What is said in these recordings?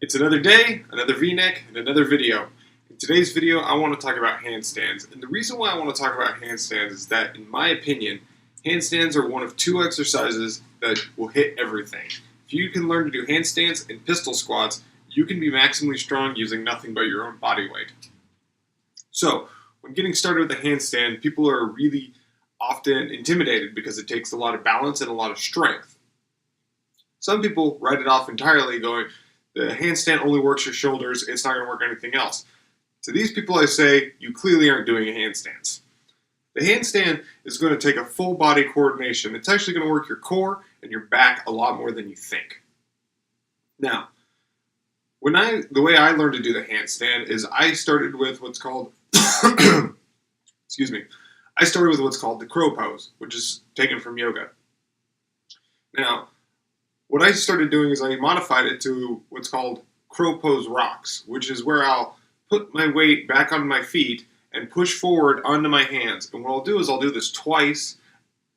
It's another day, another V-neck, and another video. In today's video, I want to talk about handstands. And the reason why I want to talk about handstands is that, in my opinion, handstands are one of two exercises that will hit everything. If you can learn to do handstands and pistol squats, you can be maximally strong using nothing but your own body weight. So, when getting started with a handstand, people are really often intimidated because it takes a lot of balance and a lot of strength. Some people write it off entirely, going, the handstand only works your shoulders, it's not going to work anything else. To these people I say, you clearly aren't doing handstands. The handstand is going to take a full body coordination. It's actually going to work your core and your back a lot more than you think. Now, the way I learned to do the handstand is I started with what's called, excuse me, I started with what's called the crow pose, which is taken from yoga. Now, what I started doing is I modified it to what's called crow pose rocks, which is where I'll put my weight back on my feet and push forward onto my hands. And what I'll do is I'll do this twice,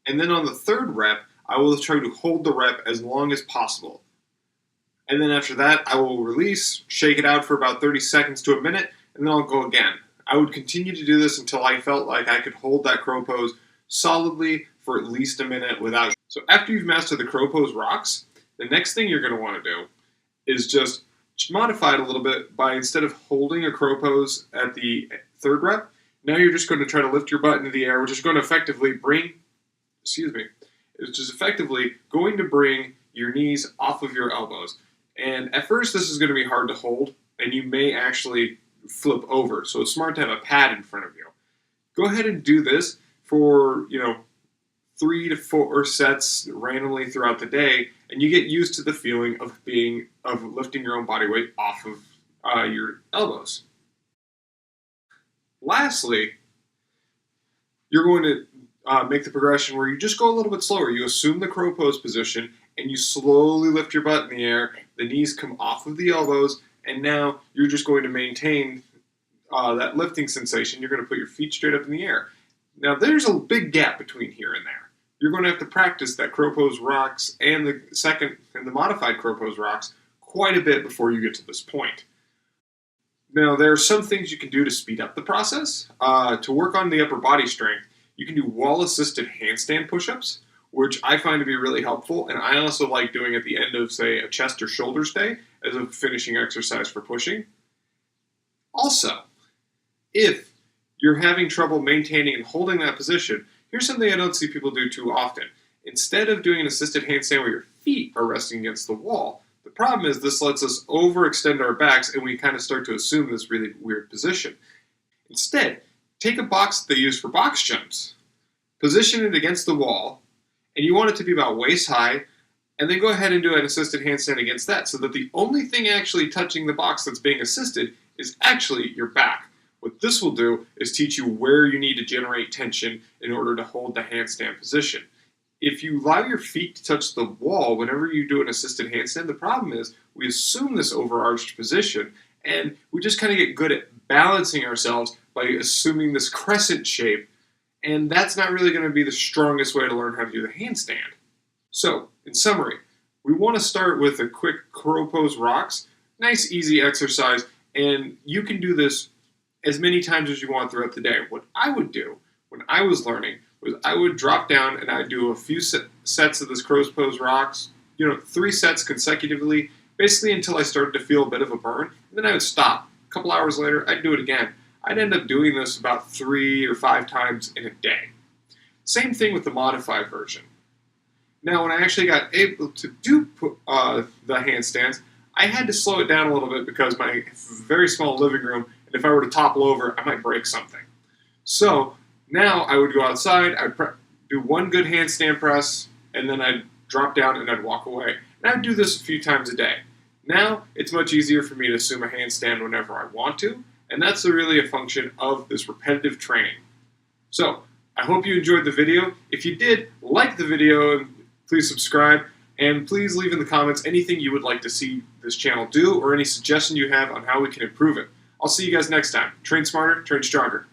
and then on the third rep, I will try to hold the rep as long as possible. And then after that, I will release, shake it out for about 30 seconds to a minute, and then I'll go again. I would continue to do this until I felt like I could hold that crow pose solidly for at least a minute without. So after you've mastered the crow pose rocks, the next thing you're going to want to do is just modify it a little bit by, instead of holding a crow pose at the third rep, now you're just going to try to lift your butt into the air, which is going to effectively bring your knees off of your elbows. And at first this is going to be hard to hold, and you may actually flip over, so it's smart to have a pad in front of you. Go ahead and do this for 3 to 4 sets randomly throughout the day, and you get used to the feeling of lifting your own body weight off of your elbows. Lastly, you're going to make the progression where you just go a little bit slower. You assume the crow pose position, and you slowly lift your butt in the air. The knees come off of the elbows, and now you're just going to maintain that lifting sensation. You're going to put your feet straight up in the air. Now, there's a big gap between here and there. You're going to have to practice that crow pose rocks and the modified crow pose rocks quite a bit before you get to this point. Now, there are some things you can do to speed up the process. To work on the upper body strength, you can do wall-assisted handstand push-ups, which I find to be really helpful, and I also like doing at the end of, say, a chest or shoulders day as a finishing exercise for pushing. Also, if you're having trouble maintaining and holding that position, here's something I don't see people do too often. Instead of doing an assisted handstand where your feet are resting against the wall, the problem is this lets us overextend our backs and we kind of start to assume this really weird position. Instead, take a box that they use for box jumps, position it against the wall, and you want it to be about waist high, and then go ahead and do an assisted handstand against that, so that the only thing actually touching the box that's being assisted is actually your back. What this will do is teach you where you need to generate tension in order to hold the handstand position. If you allow your feet to touch the wall whenever you do an assisted handstand, the problem is we assume this overarched position, and we just kind of get good at balancing ourselves by assuming this crescent shape, and that's not really going to be the strongest way to learn how to do the handstand. So, in summary, we want to start with a quick crow pose rocks, nice easy exercise, and you can do this as many times as you want throughout the day. What I would do when I was learning was I would drop down and I'd do a few sets of this crow pose rocks, 3 sets consecutively, basically until I started to feel a bit of a burn, and then I would stop. A couple hours later, I'd do it again. I'd end up doing this about 3 or 5 times in a day. Same thing with the modified version. Now, when I actually got able to do the handstands, I had to slow it down a little bit because my very small living room, and if I were to topple over, I might break something. So now I would go outside, I'd do one good handstand press, and then I'd drop down and I'd walk away. And I'd do this a few times a day. Now it's much easier for me to assume a handstand whenever I want to, and that's really a function of this repetitive training. So I hope you enjoyed the video. If you did, like the video, please subscribe, and please leave in the comments anything you would like to see this channel do or any suggestion you have on how we can improve it. I'll see you guys next time. Train smarter, train stronger.